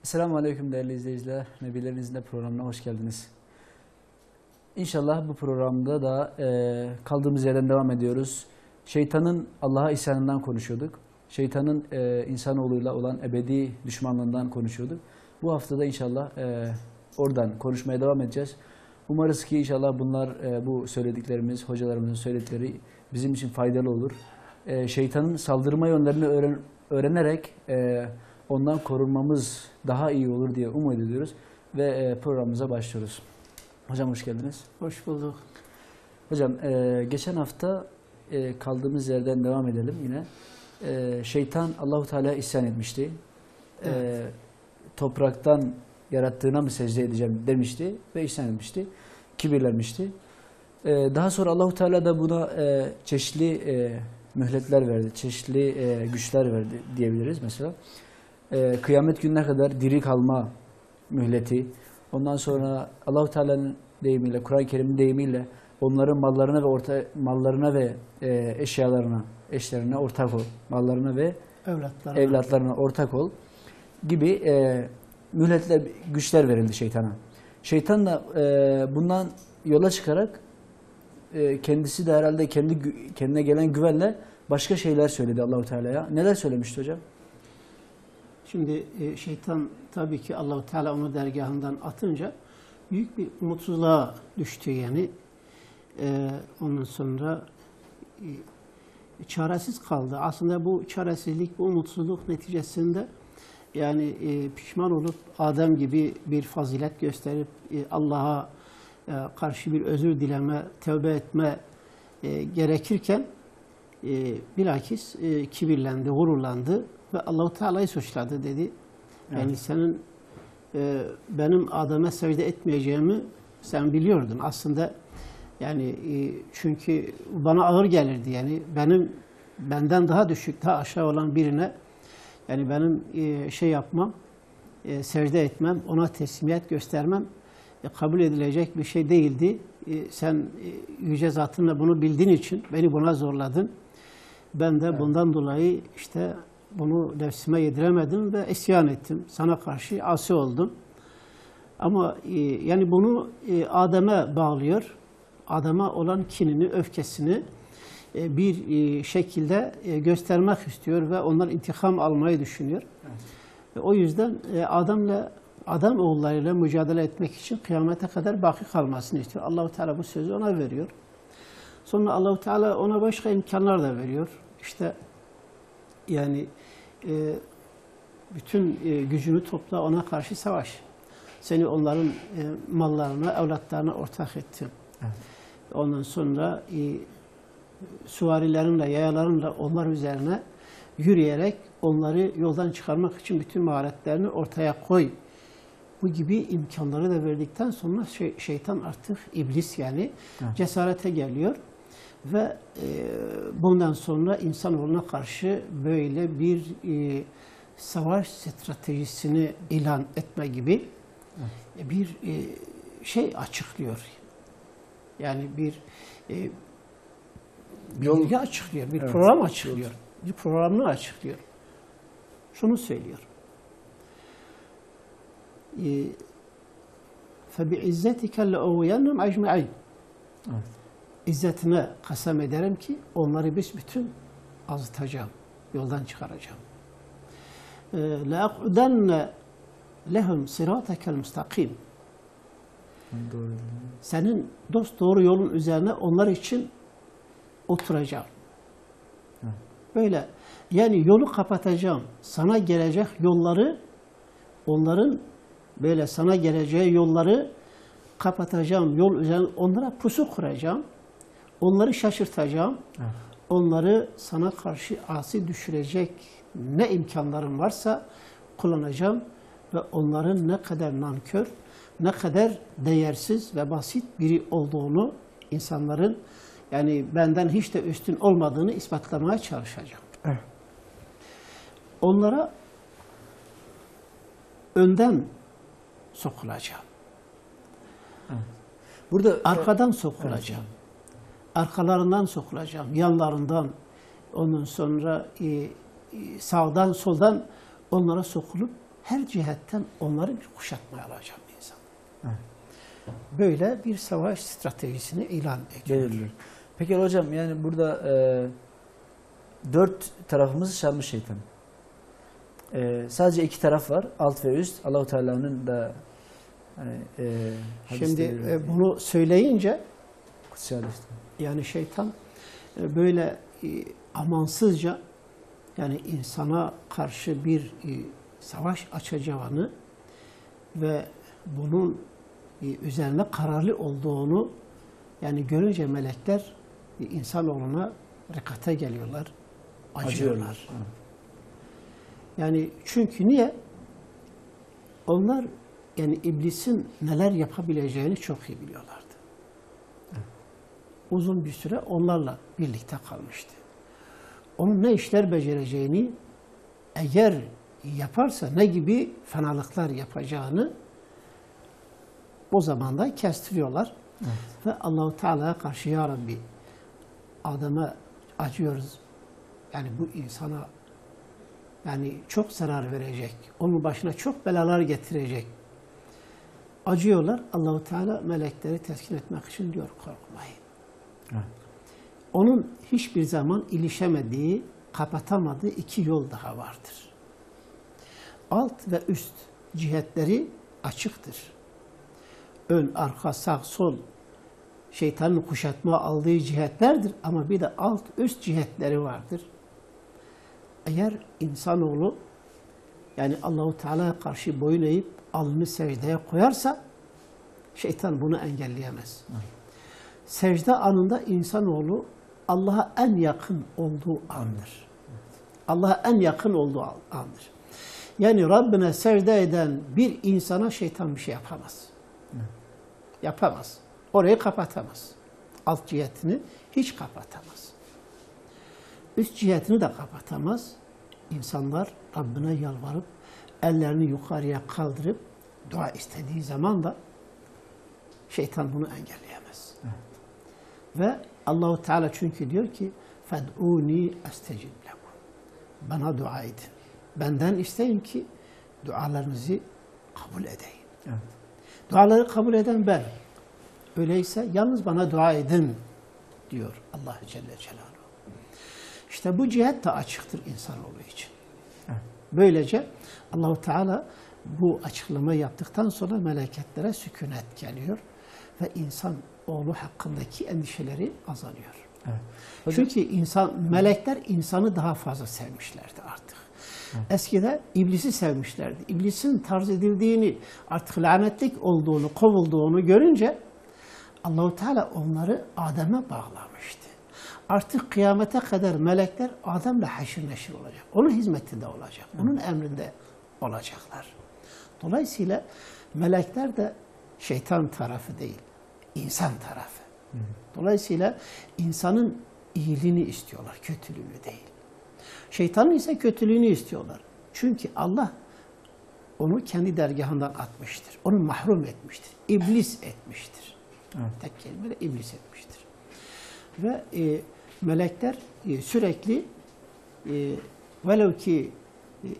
Selamun Aleyküm değerli izleyiciler. Nebilerinizin de programına hoş geldiniz. İnşallah bu programda da kaldığımız yerden devam ediyoruz. Şeytanın Allah'a isyanından konuşuyorduk. Şeytanın insanoğluyla olan ebedi düşmanlığından konuşuyorduk. Bu haftada inşallah oradan konuşmaya devam edeceğiz. Umarız ki inşallah bunlar, bu söylediklerimiz, hocalarımızın söyledikleri bizim için faydalı olur. Şeytanın saldırma yönlerini öğrenerek ondan korunmamız daha iyi olur diye umut ediyoruz ve programımıza başlıyoruz. Hocam hoş geldiniz. Hoş bulduk. Hocam geçen hafta kaldığımız yerden devam edelim yine. Şeytan Allahu Teala'ya isyan etmişti. Evet. Topraktan yarattığına mı secde edeceğim demişti ve isyan etmişti. Kibirlenmişti. Daha sonra Allahu Teala da buna çeşitli mühletler verdi, çeşitli güçler verdi diyebiliriz mesela. Kıyamet gününe kadar diri kalma mühleti. Ondan sonra Allahu Teala'nın deyimiyle, Kur'an-ı Kerim'in deyimiyle onların mallarına ve eşyalarına, eşlerine ortak ol, mallarına ve evlatlarına ortak ol gibi mühletler, güçler verildi şeytana. Şeytan da bundan yola çıkarak kendisi de herhalde kendine gelen güvenle başka şeyler söyledi Allahu Teala'ya. Neler söylemişti hocam? Şimdi şeytan tabii ki Allahu Teala onu dergahından atınca büyük bir umutsuzluğa düştü yani. Ondan sonra çaresiz kaldı. Aslında bu çaresizlik, bu umutsuzluk neticesinde yani pişman olup Adem gibi bir fazilet gösterip Allah'a karşı bir özür dileme, tövbe etme gerekirken bilakis kibirlendi, gururlandı ve Allahu Teala'yı suçladı dedi. Yani evet, senin benim Adem'e secde etmeyeceğimi sen biliyordun. Aslında yani çünkü bana ağır gelirdi yani benden daha düşük, daha aşağı olan birine yani benim şey yapmam, secde etmem, ona teslimiyet göstermem kabul edilecek bir şey değildi. Sen yüce zatınla bunu bildiğin için beni buna zorladın. Ben de evet, bundan dolayı işte bunu nefsime yediremedim ve isyan ettim. Sana karşı asi oldum. Ama yani bunu Adem'e bağlıyor. Adem'e olan kinini, öfkesini bir şekilde göstermek istiyor ve ondan intikam almayı düşünüyor. Evet. O yüzden Adem oğullarıyla mücadele etmek için kıyamete kadar baki kalmasını istiyor. Allahu Teala bu sözü ona veriyor. Sonra Allahu Teala ona başka imkanlar da veriyor. İşte yani bütün gücünü topla, ona karşı savaş. Seni onların mallarına, evlatlarına ortak ettim. Evet. Ondan sonra süvarilerinle, yayalarınla onlar üzerine yürüyerek onları yoldan çıkarmak için bütün maharetlerini ortaya koy. Bu gibi imkanları da verdikten sonra şeytan artık iblis yani evet, cesarete geliyor ve bundan sonra insanoğluna karşı böyle bir savaş stratejisini ilan etme gibi evet, bir şey açıklıyor. Yani bir yol açıklıyor, bir evet, program açıklıyor, bir programını açıklıyor. Şunu söylüyor. فَبِعِزَّتِكَ لَاُوْيَنَّمْ اَجْمَعِينَ İzzetine kasem ederim ki onları bütün azıtacağım, yoldan çıkaracağım. لَاَقْعُدَنَّ لَهُمْ صِرَاطَكَ الْمُسْتَقِيمِ Senin dosdoğru yolun üzerine onlar için oturacağım. Böyle yani yolu kapatacağım. Sana gelecek yolları, onların böyle sana geleceği yolları kapatacağım. Yol üzerine onlara pusu kuracağım. Onları şaşırtacağım. Evet. Onları sana karşı asi düşürecek ne imkanlarım varsa kullanacağım ve onların ne kadar nankör, ne kadar değersiz ve basit biri olduğunu, insanların yani benden hiç de üstün olmadığını ispatlamaya çalışacağım. Evet. Onlara önden sokulacağım. Evet. Burada arkadan sokulacağım. Evet. Arkalarından sokulacağım, yanlarından, ondan sonra sağdan soldan onlara sokulup her cihetten onları bir kuşatmaya alacağım insan. Evet. Böyle bir savaş stratejisini ilan ediyor. Belirliyor. Peki hocam yani burada 4 tarafımız şerli şeytan. Sadece 2 taraf var. Alt ve üst. Allah-u Teala'nın da hani, şimdi bunu söyleyince kutsi hadiste. yani şeytan böyle amansızca yani insana karşı bir savaş açacağını ve bunun üzerine kararlı olduğunu yani görünce melekler insanoğluna rikate geliyorlar, acıyorlar. Yani çünkü niye? Onlar yani iblisin neler yapabileceğini çok iyi biliyorlardı. Uzun bir süre onlarla birlikte kalmıştı. Onun ne işler becereceğini, eğer yaparsa ne gibi fenalıklar yapacağını o zaman da kestiriyorlar. Evet. Ve Allah-u Teala'ya karşı ya Rabbi Adem'e acıyoruz. Yani bu insana yani çok zarar verecek. Onun başına çok belalar getirecek. Acıyorlar. Allah-u Teala melekleri teskin etmek için diyor korkmayın. Evet. Onun hiçbir zaman ilişemediği, kapatamadığı 2 yol daha vardır. Alt ve üst cihetleri açıktır. Ön, arka, sağ, sol şeytanın kuşatma aldığı cihetlerdir ama bir de alt, üst cihetleri vardır. Eğer insanoğlu yani Allah-u Teala'ya karşı boyun eğip alnını secdeye koyarsa şeytan bunu engelleyemez. Secde anında insanoğlu Allah'a en yakın olduğu andır. Allah'a en yakın olduğu andır. Yani Rabbine secde eden bir insana şeytan bir şey yapamaz. Yapamaz. Orayı kapatamaz. Alt cihetini hiç kapatamaz. Üst cihetini de kapatamaz. İnsanlar Rabbine yalvarıp ellerini yukarıya kaldırıp dua istediği zaman da şeytan bunu engelleyemez. Evet. Ve Allah-u Teala çünkü diyor ki فَدْعُونِي أَسْتَجِبْ لَكُمْ Bana dua edin. Benden isteyin ki dualarınızı kabul edeyim. Evet. Duaları kabul eden ben. Öyleyse yalnız bana dua edin diyor Allah Celle Celaluhu. İşte bu cihet de açıktır insanoğlu için. Evet. Böylece Allah-u Teala bu açıklama yaptıktan sonra meleketlere sükunet geliyor ve insanoğlu hakkındaki endişeleri azalıyor. Evet. Çünkü melekler insanı daha fazla sevmişlerdi artık. Evet. Eskiden iblisi sevmişlerdi. İblisin tarz edildiğini, artık lanetlik olduğunu, kovulduğunu görünce Allah-u Teala onları Adem'e bağlamıştı. Artık kıyamete kadar melekler Adem'le haşir neşir olacak. Onun hizmetinde olacak. Onun emrinde olacaklar. Dolayısıyla melekler de şeytan tarafı değil, insan tarafı. Dolayısıyla insanın iyiliğini istiyorlar, kötülüğünü değil. Şeytanın ise kötülüğünü istiyorlar. Çünkü Allah onu kendi dergahından atmıştır. Onu mahrum etmiştir. İblis etmiştir. Evet. Tek kelimeyle iblis etmiştir. Ve melekler sürekli velev ki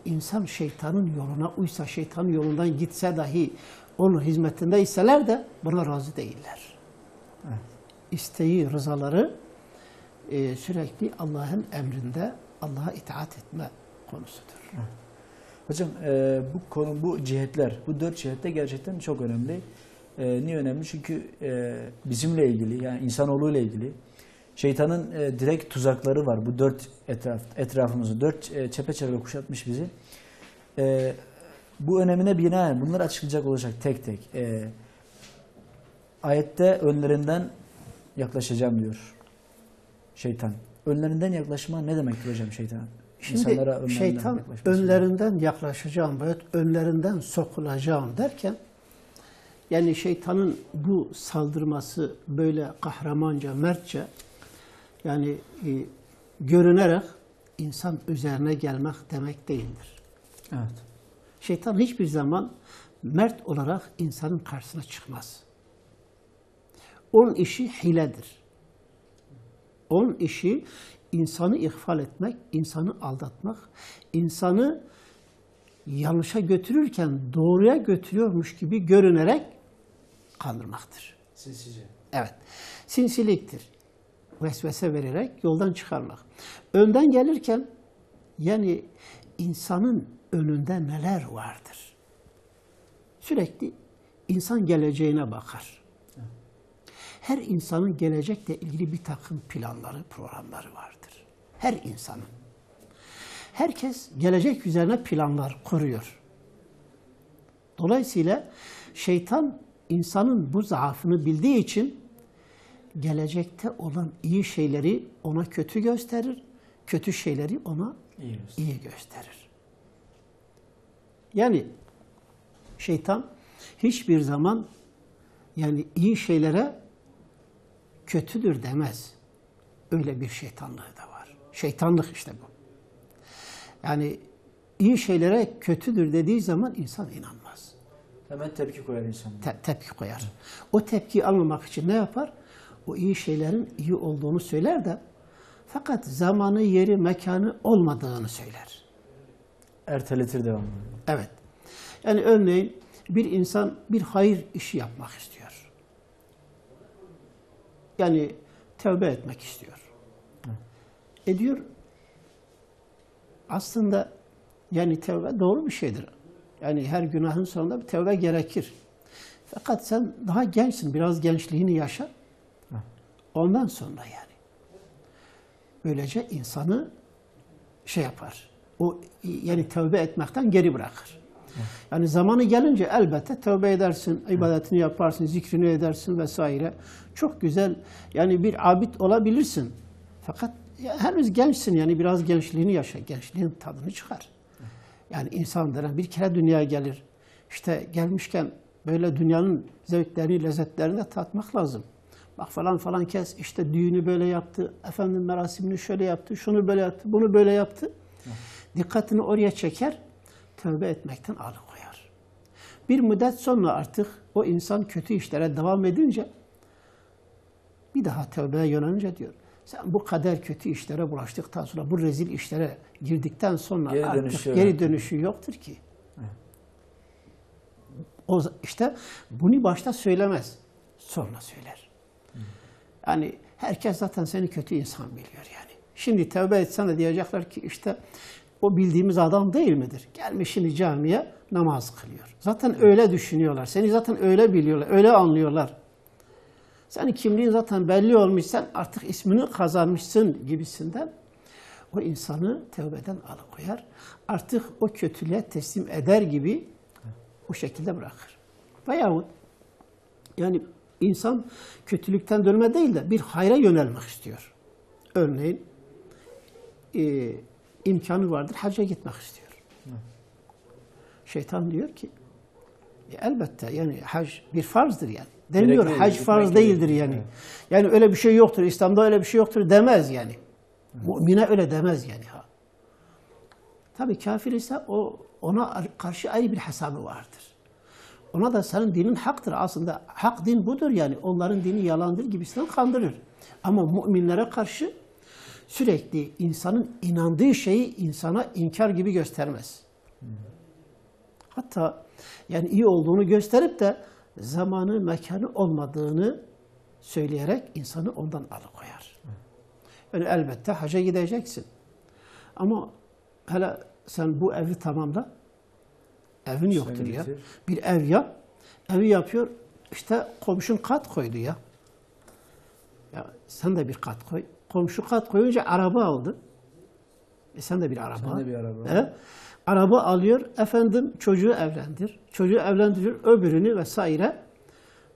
insan şeytanın yoluna uysa, şeytanın yolundan gitse dahi onun hizmetindeyseler de buna razı değiller. Evet. İsteği, rızaları sürekli Allah'ın emrinde Allah'a itaat etme konusudur. Evet. Hocam bu konu, bu cihetler, bu 4 cihette gerçekten çok önemli. Niye önemli? Çünkü bizimle ilgili, yani insanoğluyla ilgili şeytanın direkt tuzakları var. Bu 4 etrafımızı, 4 çepeçevre kuşatmış bizi. Bu önemine binaen bunları açıklayacak olacak tek tek. Ayette önlerinden yaklaşacağım diyor şeytan. Önlerinden yaklaşma ne demektir hocam şeytan? Şimdi şeytan önlerinden yaklaşacağım, önlerinden sokulacağım derken yani şeytanın bu saldırması böyle kahramanca, mertçe yani görünerek insan üzerine gelmek demek değildir. Evet. Şeytan hiçbir zaman mert olarak insanın karşısına çıkmaz. Onun işi hiledir. Onun işi insanı ihfal etmek, insanı aldatmak, insanı yanlışa götürürken doğruya götürüyormuş gibi görünerek kandırmaktır. Sinsice. Evet. Sinsiliktir. Vesvese vererek yoldan çıkarmak. Önden gelirken yani insanın önünde neler vardır? Sürekli insan geleceğine bakar. Her insanın gelecekle ilgili bir takım planları, programları vardır. Her insanın. Herkes gelecek üzerine planlar kuruyor. Dolayısıyla şeytan insanın bu zaafını bildiği için gelecekte olan iyi şeyleri ona kötü gösterir, kötü şeyleri ona iyi gösterir. Yani şeytan hiçbir zaman yani iyi şeylere kötüdür demez. Öyle bir şeytanlığı da var. Şeytanlık işte bu. Yani iyi şeylere kötüdür dediği zaman insan inanmaz. Hemen tepki koyar insan. Tepki koyar. O tepkiyi almamak için ne yapar? O iyi şeylerin iyi olduğunu söyler de fakat zamanı, yeri, mekanı olmadığını söyler. Erteletir devamlı. Evet. Yani örneğin bir insan bir hayır işi yapmak istiyor. Yani tövbe etmek istiyor. Ediyor. Aslında yani tövbe doğru bir şeydir. Yani her günahın sonunda bir tövbe gerekir. Fakat sen daha gençsin. Biraz gençliğini yaşa. Ondan sonra yani. Böylece insanı şey yapar. O yani tövbe etmekten geri bırakır. Yani zamanı gelince elbette tövbe edersin, ibadetini yaparsın, zikrini edersin vesaire. Çok güzel yani bir abid olabilirsin. Fakat ya, henüz gençsin yani biraz gençliğini yaşa, gençliğin tadını çıkar. Yani insan denen bir kere dünyaya gelir. İşte gelmişken böyle dünyanın zevklerini, lezzetlerini de tatmak lazım. Bak falan falan kes, işte düğünü böyle yaptı, efendim merasimini şöyle yaptı, şunu böyle yaptı, bunu böyle yaptı. Dikkatini oraya çeker, tövbe etmekten alıkoyar. Bir müddet sonra artık o insan kötü işlere devam edince, bir daha tövbeye yönelince diyor, sen bu kadar kötü işlere bulaştıktan sonra, bu rezil işlere girdikten sonra artık geri dönüşü yoktur ki. O işte bunu başta söylemez, sonra söyler. Yani herkes zaten seni kötü insan biliyor yani. Şimdi tövbe etsen de diyecekler ki işte o bildiğimiz adam değil midir? Gelmiş şimdi camiye namaz kılıyor. Zaten öyle düşünüyorlar. Seni zaten öyle biliyorlar, öyle anlıyorlar. Senin kimliğin zaten belli olmuş, sen artık ismini kazanmışsın gibisinden o insanı tövbeden alıkoyar. Artık o kötülüğe teslim eder gibi o şekilde bırakır. Veyahut yani insan kötülükten dönme değil de bir hayra yönelmek istiyor. Örneğin imkanı vardır, hacca gitmek istiyor. Şeytan diyor ki elbette yani hac bir farzdır yani. Demiyor hac farz değildir yani. Yani öyle bir şey yoktur, İslam'da öyle bir şey yoktur demez yani. Mümine öyle demez yani. Tabii kafir ise ona karşı ayrı bir hesabı vardır. Ona da senin dinin haktır aslında. Hak din budur yani. Onların dini yalandır gibisinden kandırır. Ama müminlere karşı sürekli insanın inandığı şeyi insana inkar gibi göstermez. Hatta yani iyi olduğunu gösterip de zamanı, mekanı olmadığını söyleyerek insanı ondan alıkoyar. Yani elbette hacca gideceksin. Ama hele sen bu evi tamamla. Evin yoktur ya. Bir ev yap. Evi yapıyor. İşte komşun kat koydu ya. Ya sen de bir kat koy. Komşu kat koyunca araba aldı. Sen de bir araba. Sen de bir araba. Araba alıyor. Efendim çocuğu evlendir. Çocuğu evlendiriyor. Öbürünü vesaire.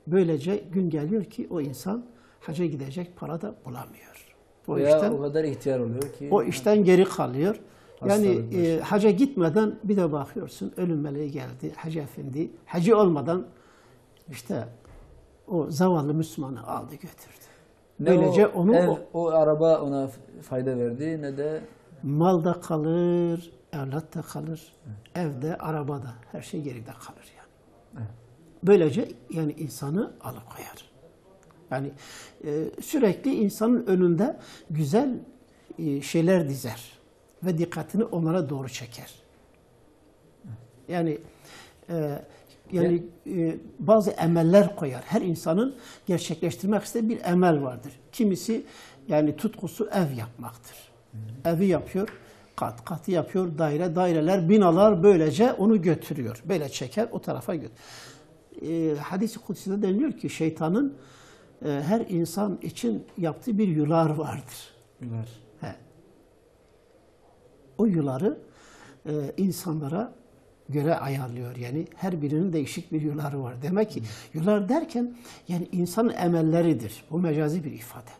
Böylece gün geliyor ki o insan hacca gidecek para da bulamıyor. O kadar ihtiyar oluyor ki. O işten geri kalıyor. Yani hacca gitmeden bir de bakıyorsun ölüm meleği geldi. Hacı efendi hacı olmadan işte o zavallı Müslümanı aldı götürdü. Böylece o araba ona fayda verdi ne de mal da kalır, evlat da kalır, evde, arabada her şey geride kalır yani. Böylece yani insanı alıkoyar. Yani sürekli insanın önünde güzel şeyler dizer ve dikkatini onlara doğru çeker. Yani bazı emeller koyar. Her insanın gerçekleştirmek istediği bir emel vardır. Kimisi yani tutkusu ev yapmaktır. Evi yapıyor, kat katı yapıyor, daireler, binalar böylece onu götürüyor. Böyle çeker o tarafa götürüyor. Hadis-i Kutsi'de deniliyor ki şeytanın her insan için yaptığı bir yular vardır. Yular. He. O yuları insanlara göre ayarlıyor. Yani her birinin değişik bir yuları var. Demek ki yular derken yani insanın emelleridir. Bu mecazi bir ifade.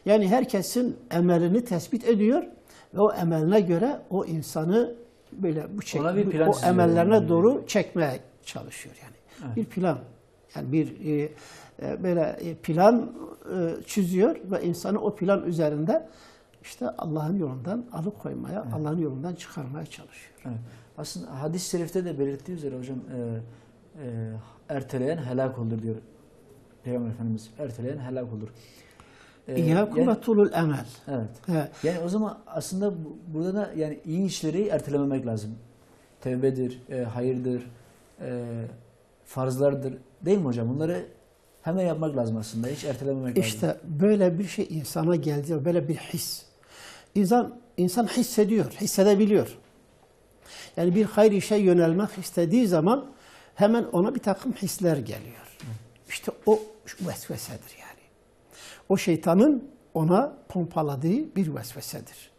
Yani herkesin emelini tespit ediyor ve o emeline göre o insanı böyle o emellerine yani doğru çekmeye çalışıyor yani. Evet. Bir plan. Yani bir böyle plan çiziyor ve insanı o plan üzerinde işte Allah'ın yolundan alıkoymaya, evet, Allah'ın yolundan çıkarmaya çalışıyor. Evet. Aslında hadis-i şerifte de belirttiği üzere hocam erteleyen helak olur diyor Peygamber Efendimiz. Erteleyen helak olur. İyyâkum ve tulul emel. Evet. Evet. Yani o zaman aslında burada da yani iyi işleri ertelememek lazım. Tevbedir, hayırdır, farzlardır. Değil mi hocam? Bunları hemen yapmak lazım aslında. Hiç ertelememek lazım. İşte böyle bir şey insana geldi, böyle bir his. İnsan hissediyor, hissedebiliyor. Yani bir hayır işe yönelmek istediği zaman hemen ona bir takım hisler geliyor. İşte o vesvesedir yani. O şeytanın ona pompaladığı bir vesvesedir.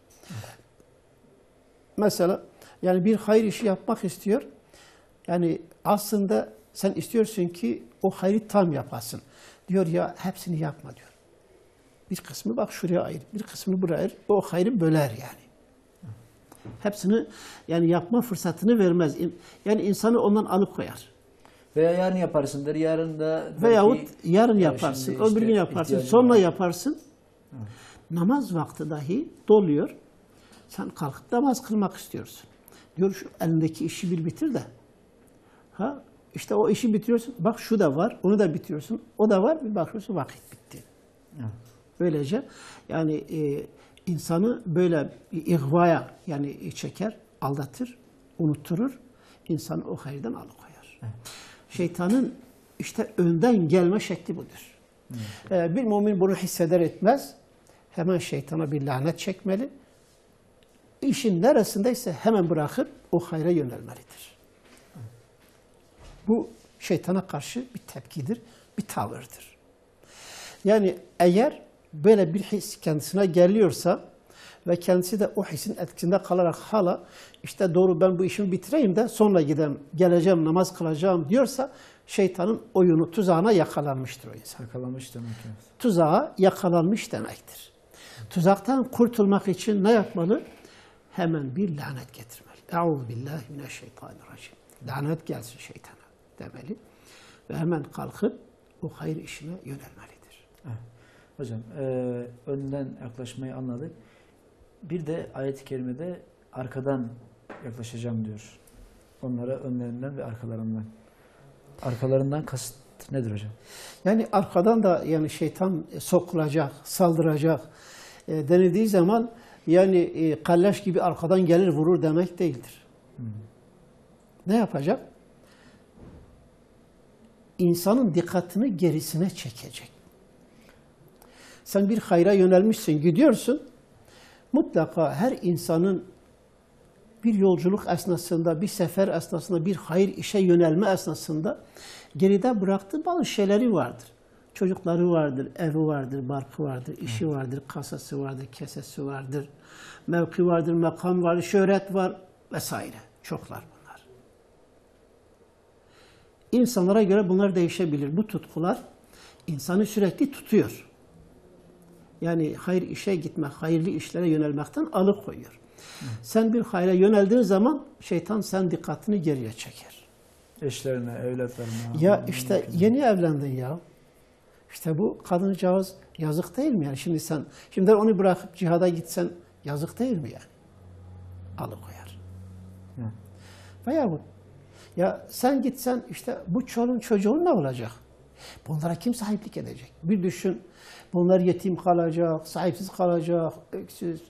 Mesela yani bir hayır işi yapmak istiyor. Yani aslında sen istiyorsun ki o hayrı tam yapasın. Diyor ya hepsini yapma diyor. Bir kısmı bak şuraya ayır, bir kısmını buraya ayır. O hayrı böler yani. Hepsini yani yapma fırsatını vermez. Yani insanı ondan alıkoyar. Veya yarın yaparsın der, yarın da... Veyahut yarın yaparsın, işte, öbür gün yaparsın, sonra yaparsın. Evet. Namaz vakti dahi doluyor. Sen kalkıp namaz kılmak istiyorsun. Diyor şu elindeki işi bir bitir de. Ha, işte o işi bitiriyorsun. Bak şu da var, onu da bitiriyorsun. O da var, bir bakıyorsun vakit bitti. Evet. Böylece yani insanı böyle ihvaya yani çeker, aldatır, unutturur. İnsanı o hayırdan alıkoyar. Evet. Şeytanın işte önden gelme şekli budur. Bir mümin bunu hisseder etmez. Hemen şeytana bir lanet çekmeli. İşin neresindeyse hemen bırakıp o hayra yönelmelidir. Bu şeytana karşı bir tepkidir, bir tavırdır. Yani eğer böyle bir his kendisine geliyorsa ve kendisi de o hisin etkisinde kalarak hala işte doğru ben bu işimi bitireyim de sonra geleceğim namaz kılacağım diyorsa şeytanın oyunu, tuzağına yakalanmıştır o insan. Yakalanmış demek ki. Tuzağa yakalanmış demektir. Tuzaktan kurtulmak için ne yapmalı? Hemen bir lanet getirmeli. Euzubillahimineşşeytanirracim. Lanet gelsin şeytana demeli. Ve hemen kalkıp o hayır işine yönelmelidir. Evet. Hocam önden yaklaşmayı anladık. Bir de ayet-i kerimede arkadan yaklaşacağım diyor. Onlara önlerinden ve arkalarından. Arkalarından kasıt nedir hocam? Yani arkadan da yani şeytan sokulacak, saldıracak denildiği zaman yani kalleş gibi arkadan gelir vurur demek değildir. Ne yapacak? İnsanın dikkatini gerisine çekecek. Sen bir hayra yönelmişsin, gidiyorsun. Mutlaka her insanın bir yolculuk esnasında, bir sefer esnasında, bir hayır işe yönelme esnasında geride bıraktığı bazı şeyleri vardır. Çocukları vardır, evi vardır, barkı vardır, işi vardır, kasası vardır, kesesi vardır, mevki vardır, makam vardır, şöhret var vesaire. Çoklar bunlar. İnsanlara göre bunlar değişebilir. Bu tutkular insanı sürekli tutuyor. Yani hayır işe gitmek, hayırlı işlere yönelmekten alıkoyuyor. Sen bir hayra yöneldiğin zaman şeytan sen dikkatini geriye çeker. Eşlerine, evlatlarına. Ya işte yeni evlendin ya. İşte bu kadıncağız yazık değil mi yani? Şimdi onu bırakıp cihada gitsen yazık değil mi yani? Alıkoyar. Veya bu. Ya sen gitsen işte bu çoluğun çocuğun ne olacak? Bunlara kim sahiplik edecek? Bir düşün. Bunlar yetim kalacak, sahipsiz kalacak, öksüz,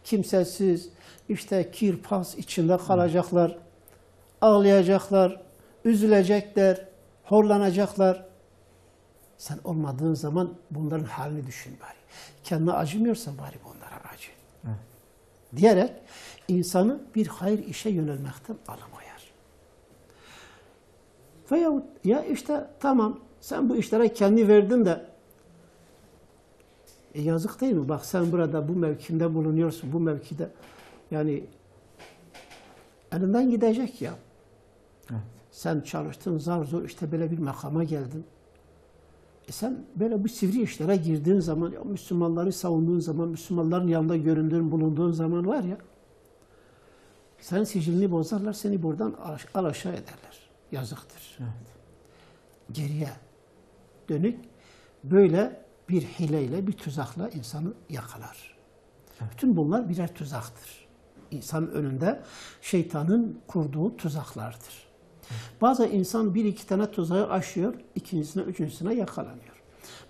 kimsesiz, işte kirpas içinde kalacaklar. ağlayacaklar, üzülecekler, horlanacaklar. Sen olmadığın zaman bunların halini düşün bari. Kendine acımıyorsan bari bunlara acı. Evet. Diyerek insanı bir hayır işe yönelmekten alıkoyar. Veyahut ya işte tamam sen bu işlere kendi verdin de yazık değil mi? Bak sen burada bu mevkinde bulunuyorsun, bu mevkide yani elinden gidecek ya. Evet. Sen çalıştın, zar zor işte böyle bir makama geldin. Sen böyle bu sivri işlere girdiğin zaman, ya Müslümanları savunduğun zaman, Müslümanların yanında göründüğün, bulunduğun zaman var ya, senin sicilini bozarlar, seni buradan alaşağı ederler. Yazıktır. Evet. Geriye dönük böyle bir hileyle, bir tuzakla insanı yakalar. Evet. Bütün bunlar birer tuzaktır. İnsanın önünde şeytanın kurduğu tuzaklardır. Bazen insan bir iki tane tuzağı aşıyor, ikincisine, üçüncüsüne yakalanıyor.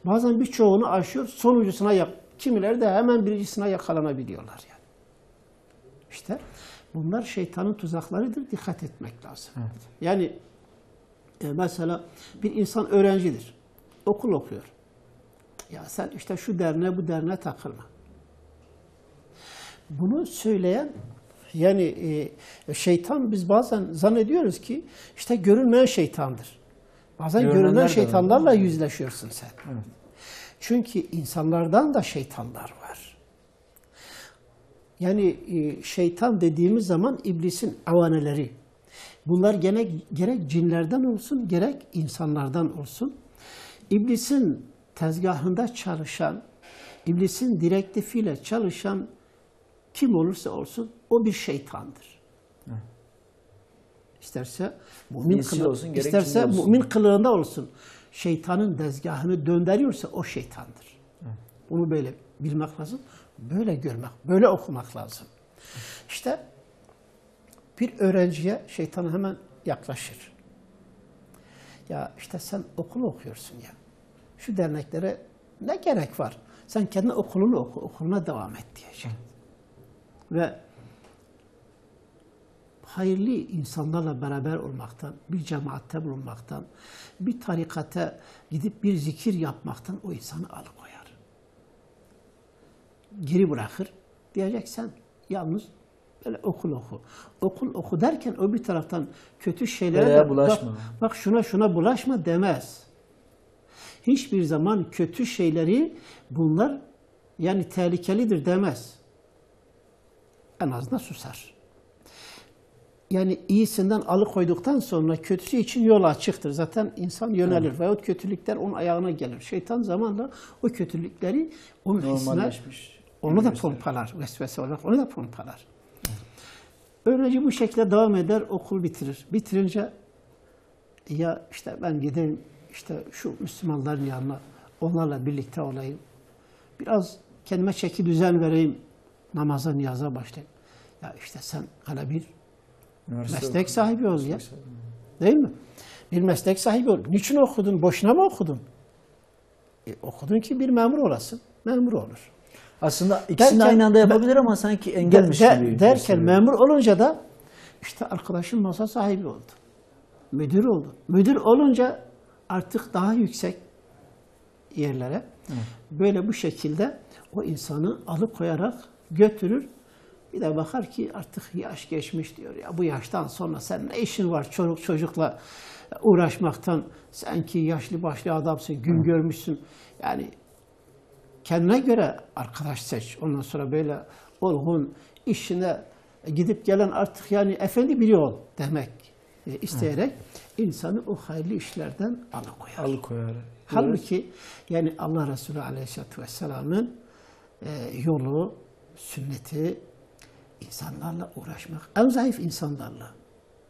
Bazen birçoğunu aşıyor, sonuncusuna kimileri de hemen birincisine yakalanabiliyorlar yani. İşte bunlar şeytanın tuzaklarıdır, dikkat etmek lazım. Evet. Yani mesela bir insan öğrencidir, okul okuyor. Ya sen işte şu derneğe, bu derneğe takılma. Bunu söyleyen yani şeytan biz bazen zannediyoruz ki işte görünmeyen şeytandır. Bazen görünen şeytanlarla yüzleşiyorsun sen. Evet. Çünkü insanlardan da şeytanlar var. Yani şeytan dediğimiz zaman iblisin avaneleri. Bunlar gerek cinlerden olsun, gerek insanlardan olsun. İblisin tezgahında çalışan, iblisin direktifiyle çalışan kim olursa olsun o bir şeytandır. Evet. İsterse mümin kılığında olsun. Şeytanın dezgahını döndürüyorsa o şeytandır. Evet. Bunu böyle bilmek lazım. Böyle görmek, böyle okumak lazım. İşte bir öğrenciye şeytan hemen yaklaşır. Ya işte sen okul okuyorsun ya. Şu derneklere ne gerek var? Sen kendi okulunu oku, okuluna devam et diyecek. Evet. Ve hayırlı insanlarla beraber olmaktan, bir cemaatte bulunmaktan, bir tarikata gidip bir zikir yapmaktan o insanı alıkoyar. Geri bırakır. Diyecek sen yalnız böyle okul oku. Okul oku derken o bir taraftan kötü şeylere bulaşma. Bak şuna bulaşma demez. Hiçbir zaman kötü şeyleri bunlar yani tehlikelidir demez. En azından susar. Yani iyisinden alıkoyduktan sonra kötüsü için yol açıktır. Zaten insan yönelir. Evet. Veyahut kötülükler onun ayağına gelir. Şeytan zamanla o kötülükleri onun hissine, onu da pompalar. Vesvese olarak onu da pompalar. Evet. Öğrenci bu şekilde devam eder, okul bitirir. Bitirince ya işte ben gideyim işte şu Müslümanların yanına, onlarla birlikte olayım. Biraz kendime çeki düzen vereyim. Namaza, niyaza başlayayım. Ya işte sen hala bir meslek sahibi ol ya. Değil mi? Bir meslek sahibi ol. Niçin okudun? Boşuna mı okudun? Okudun ki bir memur olasın. Memur olur. Aslında ikisini aynı anda yapabilir ama sanki engelmiş gibi. Derken memur olunca da işte arkadaşım masa sahibi oldu. Müdür oldu. Müdür olunca artık daha yüksek yerlere böyle bu şekilde o insanı alıkoyarak götürür. Bir de bakar ki artık yaş geçmiş diyor. Ya bu yaştan sonra sen ne işin var çocukla uğraşmaktan? Sen ki yaşlı başlı adamsın, gün görmüşsün. Yani kendine göre arkadaş seç. Ondan sonra böyle olgun, işine gidip gelen artık yani efendi biri ol demek isteyerek insanı o hayırlı işlerden alıkoyar. Halbuki yani Allah Resulü Aleyhisselatü Vesselam'ın yolu, sünneti insanlarla uğraşmak, en zayıf insanlarla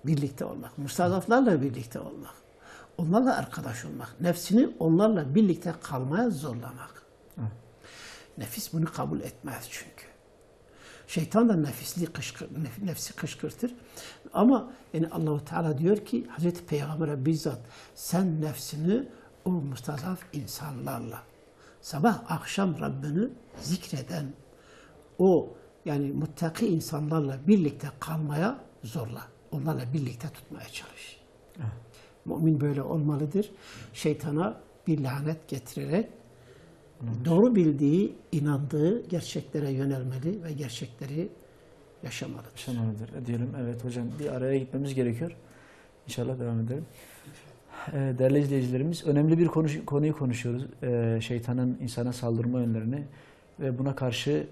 birlikte olmak, mustazaflarla birlikte olmak, onlarla arkadaş olmak, nefsini onlarla birlikte kalmaya zorlamak. Evet. Nefis bunu kabul etmez çünkü. Şeytan da nefsi kışkırtır. Ama yani Allah-u Teala diyor ki Hazreti Peygamber'e bizzat sen nefsini o mustazaf insanlarla sabah akşam Rabbini zikreden o yani muttaki insanlarla birlikte kalmaya zorla. onlarla birlikte tutmaya çalış. Mümin böyle olmalıdır. Şeytana bir lanet getirerek doğru bildiği, inandığı gerçeklere yönelmeli ve gerçekleri yaşamalıdır. Yaşamalıdır. Diyelim evet hocam bir araya gitmemiz gerekiyor. İnşallah devam edelim. Değerli izleyicilerimiz önemli bir konuyu konuşuyoruz. Şeytanın insana saldırma yönlerini ve buna karşı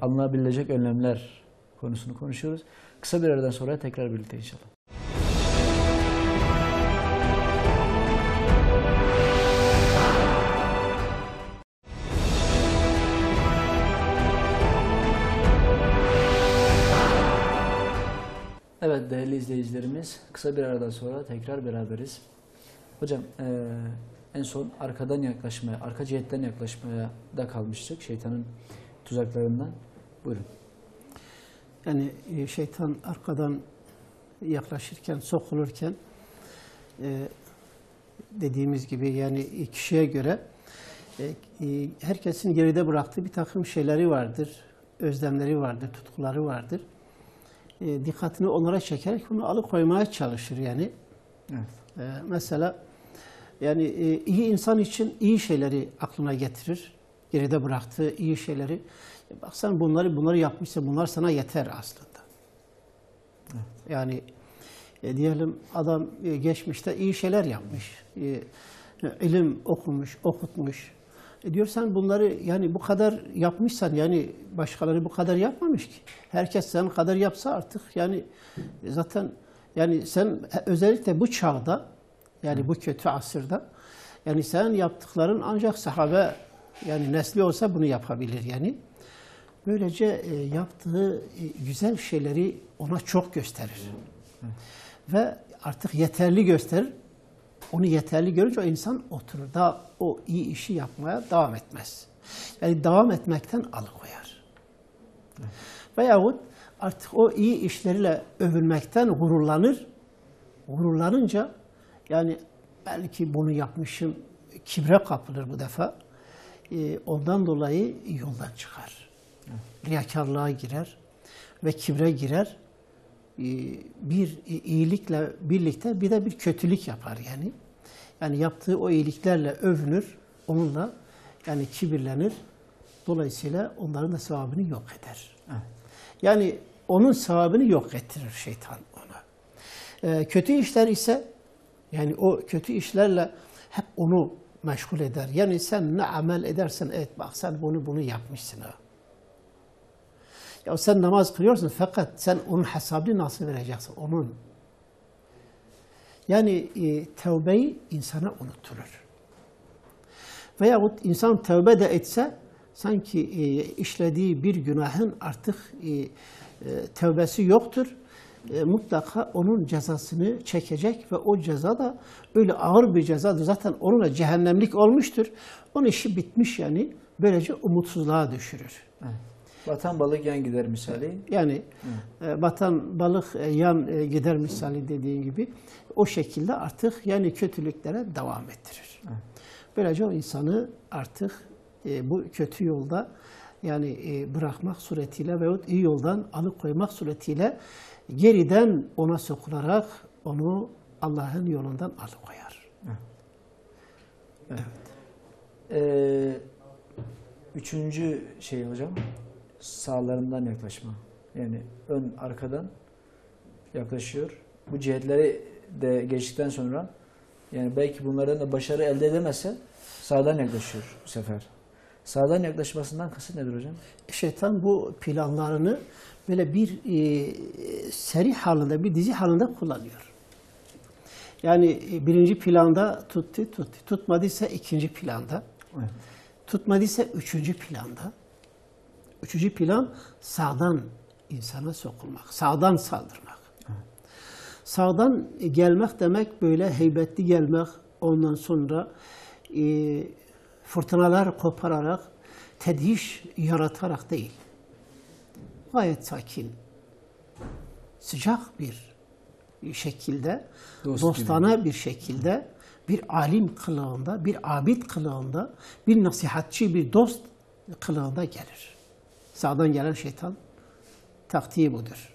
alınabilecek önlemler konusunu konuşuyoruz. Kısa bir aradan sonra tekrar birlikte inşallah. Evet değerli izleyicilerimiz kısa bir aradan sonra tekrar beraberiz. Hocam en son arkadan yaklaşmaya, arka cihetten yaklaşmaya da kalmıştık şeytanın tuzaklarından. Buyurun. Yani şeytan arkadan yaklaşırken, sokulurken dediğimiz gibi yani kişiye göre herkesin geride bıraktığı bir takım şeyleri vardır, özlemleri vardır, tutkuları vardır. Dikkatini onlara çekerek onu alıkoymaya çalışır yani. Evet. Mesela yani iyi insan için iyi şeyleri aklına getirir. Geride bıraktığı iyi şeyleri. Bak sen bunları yapmışsın, bunlar sana yeter aslında. Evet. Yani diyelim adam geçmişte iyi şeyler yapmış. İlim okumuş, okutmuş. Diyor sen bunları yani bu kadar yapmışsan yani başkaları bu kadar yapmamış ki. Herkes senin kadar yapsa artık yani zaten yani sen özellikle bu çağda yani bu kötü asırda yani sen yaptıkların ancak sahabe yani nesli olsa bunu yapabilir yani. Böylece yaptığı güzel şeyleri ona çok gösterir. Ve artık yeterli gösterir. Onu yeterli görünce o insan oturur da o iyi işi yapmaya devam etmez. Yani devam etmekten alıkoyar. Veyahut artık o iyi işleriyle övülmekten gururlanır. Gururlanınca yani belki bunu yapmışım, kibre kapılır bu defa. Ondan dolayı yoldan çıkar. Riyakarlığa girer ve kibre girer. Bir iyilikle birlikte bir de bir kötülük yapar yani. Yani yaptığı o iyiliklerle övünür, onunla yani kibirlenir. Dolayısıyla onların da sevabını yok eder. Evet. Yani onun sevabını yok ettirir şeytan ona. Kötü işler ise yani o kötü işlerle hep onu meşgul eder. Yani sen ne amel edersen et bak sen bunu yapmışsın ha. Ya sen namaz kılıyorsun fakat sen onun hesabını nasıl vereceksin? Onun. Yani tevbeyi insana unutturur. Veyahut insan tevbe de etse sanki işlediği bir günahın artık tevbesi yoktur. Mutlaka onun cezasını çekecek ve o ceza da öyle ağır bir cezadır. Zaten onunla cehennemlik olmuştur. Onun işi bitmiş yani. Böylece umutsuzluğa düşürür. Evet. Batan balık yan gider misali. Yani batan balık yan gider misali dediğin gibi o şekilde artık yani kötülüklere devam ettirir. Evet. Böylece o insanı artık bu kötü yolda yani bırakmak suretiyle veyahut iyi yoldan alıkoymak suretiyle geriden ona sokularak onu Allah'ın yolundan alıkoyar. Evet. Evet. Üçüncü şey hocam. Sağlarından yaklaşma. Yani ön arkadan yaklaşıyor. Bu cihetleri de geçtikten sonra yani belki bunlardan da başarı elde edemezse sağdan yaklaşıyor bu sefer. Sağdan yaklaşmasından kasıt nedir hocam? Şeytan bu planlarını böyle bir seri halinde, bir dizi halinde kullanıyor. Yani birinci planda tuttu. Tutmadıysa ikinci planda. Evet. Tutmadıysa üçüncü planda. Üçüncü plan sağdan insana sokulmak, sağdan saldırmak. Evet. Sağdan gelmek demek böyle heybetli gelmek, ondan sonra fırtınalar kopararak, tedhiş yaratarak değil. Gayet sakin, sıcak bir şekilde, dostane bir şekilde, bir alim kılığında, bir abid kılığında, bir nasihatçı, bir dost kılığında gelir. Sağdan gelen şeytan taktiği budur.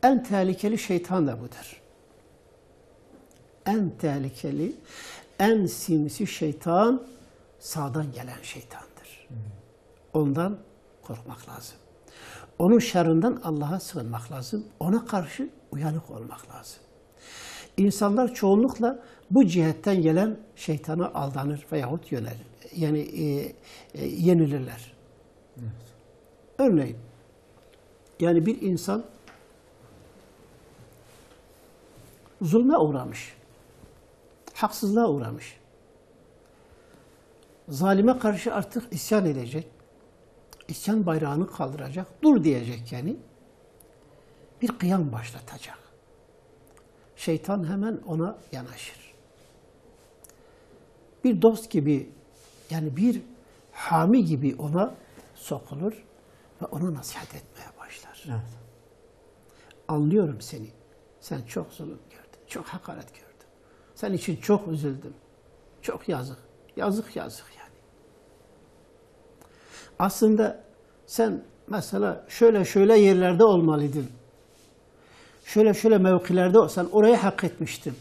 en tehlikeli şeytan da budur. En tehlikeli, en sinsi şeytan sağdan gelen şeytandır. Ondan korkmak lazım. Onun şerrinden Allah'a sığınmak lazım. Ona karşı uyanık olmak lazım. İnsanlar çoğunlukla bu cihetten gelen şeytana aldanır veyahut yönelir. Yani yenilirler. Evet. Örneğin, yani bir insan zulme uğramış, haksızlığa uğramış. Zalime karşı artık isyan edecek, isyan bayrağını kaldıracak, dur diyecek yani. Bir kıyam başlatacak. Şeytan hemen ona yanaşır. Bir dost gibi, yani bir hami gibi ona sokulur ve ona nasihat etmeye başlar. Evet. Anlıyorum seni. Sen çok zulüm gördün, çok hakaret gördün. Sen için çok üzüldüm. Çok yazık. Yazık yazık yani. Aslında sen mesela şöyle yerlerde olmalıydın. Şöyle mevkilerde olsan orayı hak etmiştin.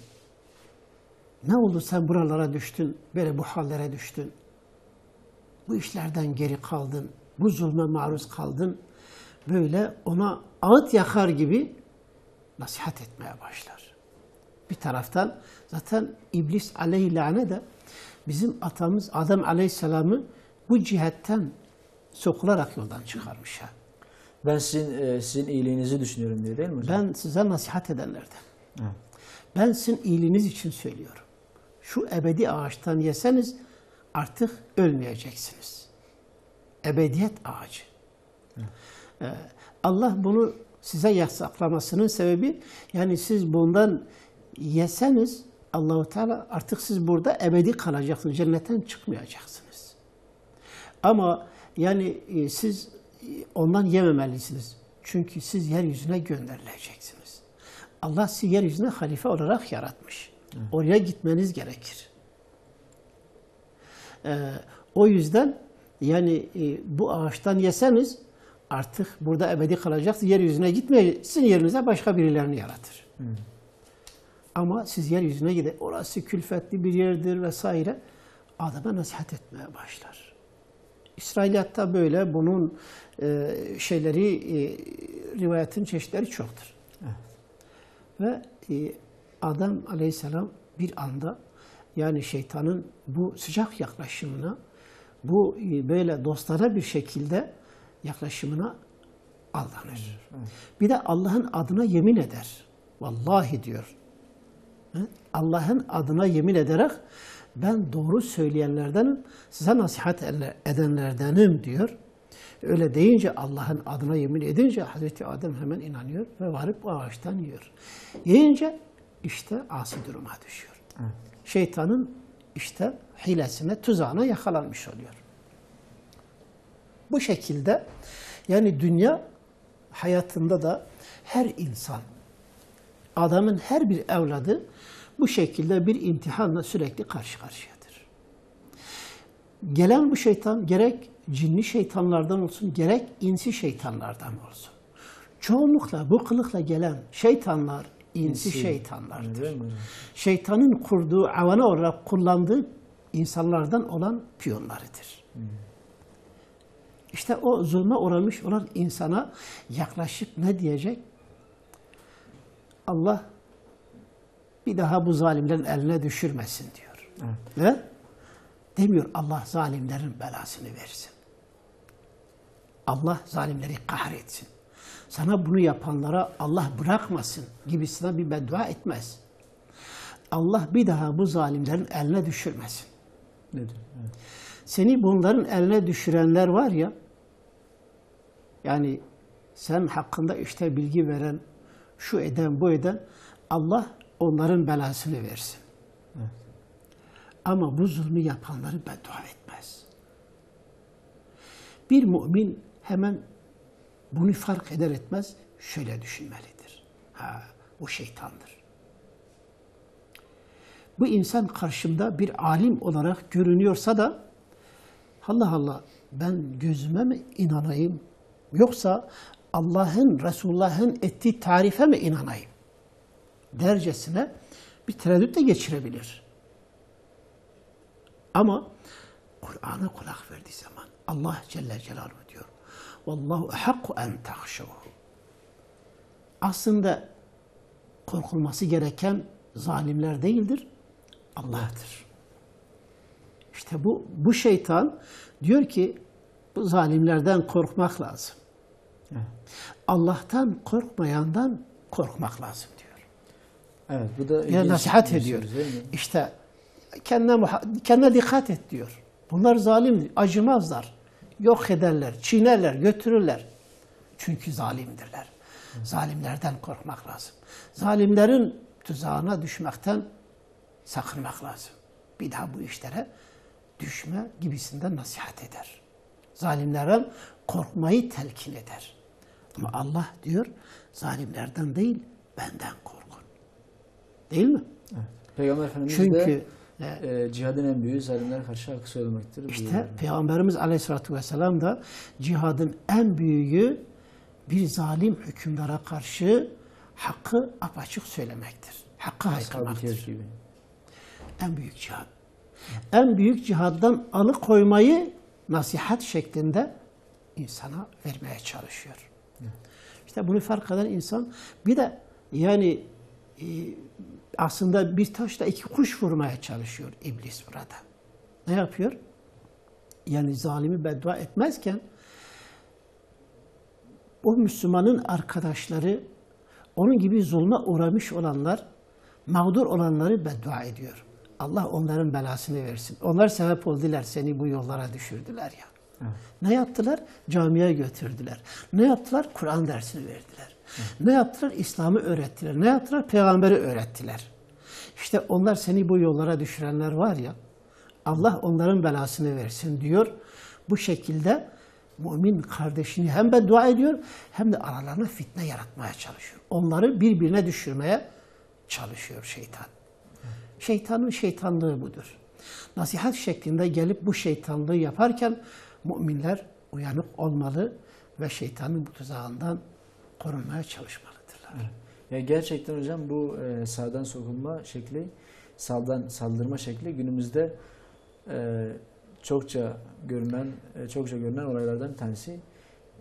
Ne oldu sen buralara düştün, böyle bu hallere düştün. Bu işlerden geri kaldın, bu zulme maruz kaldın. Böyle ona ağıt yakar gibi nasihat etmeye başlar. Bir taraftan zaten İblis aleyhillâne de bizim atamız Adem aleyhisselamı bu cihetten sokularak yoldan çıkarmış. Ben sizin iyiliğinizi düşünüyorum diyor değil mi hocam? Ben size nasihat edenlerden. Evet. Ben sizin iyiliğiniz için söylüyorum. Şu ebedi ağaçtan yeseniz artık ölmeyeceksiniz. Ebediyet ağacı. Evet. Allah bunu size yasaklamasının sebebi, yani siz bundan yeseniz Allahu Teala artık siz burada ebedi kalacaksınız. Cennetten çıkmayacaksınız. Ama yani siz ondan yememelisiniz. Çünkü siz yeryüzüne gönderileceksiniz. Allah sizi yeryüzüne halife olarak yaratmış. Evet. Oraya gitmeniz gerekir. O yüzden yani bu ağaçtan yeseniz artık burada ebedi kalacaksınız. Yeryüzüne gitmeyin. Sizin yerinize başka birilerini yaratır. Ama siz yeryüzüne gidin. Orası külfetli bir yerdir vesaire. Adam'a nasihat etmeye başlar. İsrailiyatta böyle bunun rivayetin çeşitleri çoktur. Evet. Ve Adem aleyhisselam bir anda yani şeytanın bu sıcak yaklaşımına, bu böyle dostlara bir şekilde yaklaşımına aldanır. Evet. Bir de Allah'ın adına yemin eder. Vallahi diyor. Allah'ın adına yemin ederek ben doğru söyleyenlerdenim, size nasihat edenlerdenim diyor. Öyle deyince Allah'ın adına yemin edince Hazreti Adem hemen inanıyor ve varıp o ağaçtan yiyor. Yiyince işte asi duruma düşüyor. Evet. Şeytanın işte hilesine, tuzağına yakalanmış oluyor. Bu şekilde yani dünya hayatında da her insan, adamın her bir evladı bu şekilde bir imtihanla sürekli karşı karşıyadır. Gelen bu şeytan gerek cinli şeytanlardan olsun, gerek insi şeytanlardan olsun. Çoğunlukla bu kılıkla gelen şeytanlar insi şeytanlardır. Şeytanın kurduğu, avana olarak kullandığı insanlardan olan piyonlarıdır. İşte o zulme uğramış olan insana yaklaşıp ne diyecek? Allah bir daha bu zalimlerin eline düşürmesin diyor. Evet. Ve demiyor Allah zalimlerin belasını versin. Allah zalimleri kahretsin. Sana bunu yapanlara Allah bırakmasın gibisine bir beddua etmez. Allah bir daha bu zalimlerin eline düşürmesin. Nedir? Evet. Seni bunların eline düşürenler var ya, yani sen hakkında işte bilgi veren, şu eden, bu eden, Allah onların belasını versin. Evet. Ama bu zulmü yapanları beddua etmez. Bir mümin hemen bunu fark eder etmez şöyle düşünmelidir. Bu şeytandır. Bu insan karşımda bir alim olarak görünüyorsa da Allah Allah ben gözüme mi inanayım yoksa Allah'ın, Resulullah'ın ettiği tarife mi inanayım dercesine bir tereddüt de geçirebilir. Ama Kur'an'a kulak verdiği zaman Allah Celle Celaluhu diyor. Vallahu ehakku en tahşuhu. Aslında korkulması gereken zalimler değildir, Allah'tır. İşte bu şeytan diyor ki bu zalimlerden korkmak lazım. Evet. Allah'tan korkmayandan korkmak lazım diyor. Evet, bu da Ya nasihat ediyor. İşte kendine dikkat et diyor. Bunlar zalim, acımazlar. Yok ederler, çiğnerler, götürürler. Çünkü zalimdirler. Zalimlerden korkmak lazım. Zalimlerin tuzağına düşmekten sakınmak lazım. Bir daha bu işlere düşme gibisinden nasihat eder. Zalimlerden korkmayı telkin eder. Ama Allah diyor, zalimlerden değil, benden korkun. Değil mi? Evet. Peygamber Efendimiz Çünkü de cihadın en büyüğü zalimlere karşı hakkı söylemektir. İşte Peygamberimiz Aleyhisselatü Vesselam da cihadın en büyüğü bir zalim hükümdara karşı hakkı apaçık söylemektir. Hakkı haykırmaktır. Gibi. En büyük cihad. En büyük cihaddan alıkoymayı nasihat şeklinde insana vermeye çalışıyor. İşte bunu fark eden insan bir de yani aslında bir taşla iki kuş vurmaya çalışıyor iblis burada. Ne yapıyor? Yani zalimi beddua etmezken o Müslümanın arkadaşları, onun gibi zulme uğramış olanlar, mağdur olanları beddua ediyor. Allah onların belasını versin. Onlar sebep oldular, seni bu yollara düşürdüler ya. Evet. Ne yaptılar? Camiye götürdüler. Ne yaptılar? Kur'an dersini verdiler. Evet. Ne yaptılar? İslam'ı öğrettiler. Ne yaptılar? Peygamberi öğrettiler. İşte onlar seni bu yollara düşürenler var ya, Allah onların belasını versin diyor. Bu şekilde mümin kardeşini hem beddua ediyor hem de aralarına fitne yaratmaya çalışıyor. Onları birbirine düşürmeye çalışıyor şeytan. Şeytanın şeytanlığı budur. Nasihat şeklinde gelip bu şeytanlığı yaparken müminler uyanık olmalı ve şeytanın bu tuzağından korunmaya çalışmalıdırlar. Evet. Ya gerçekten hocam bu sağdan sokulma şekli, sağdan saldırma şekli günümüzde çokça görünen olaylardan bir tanesi.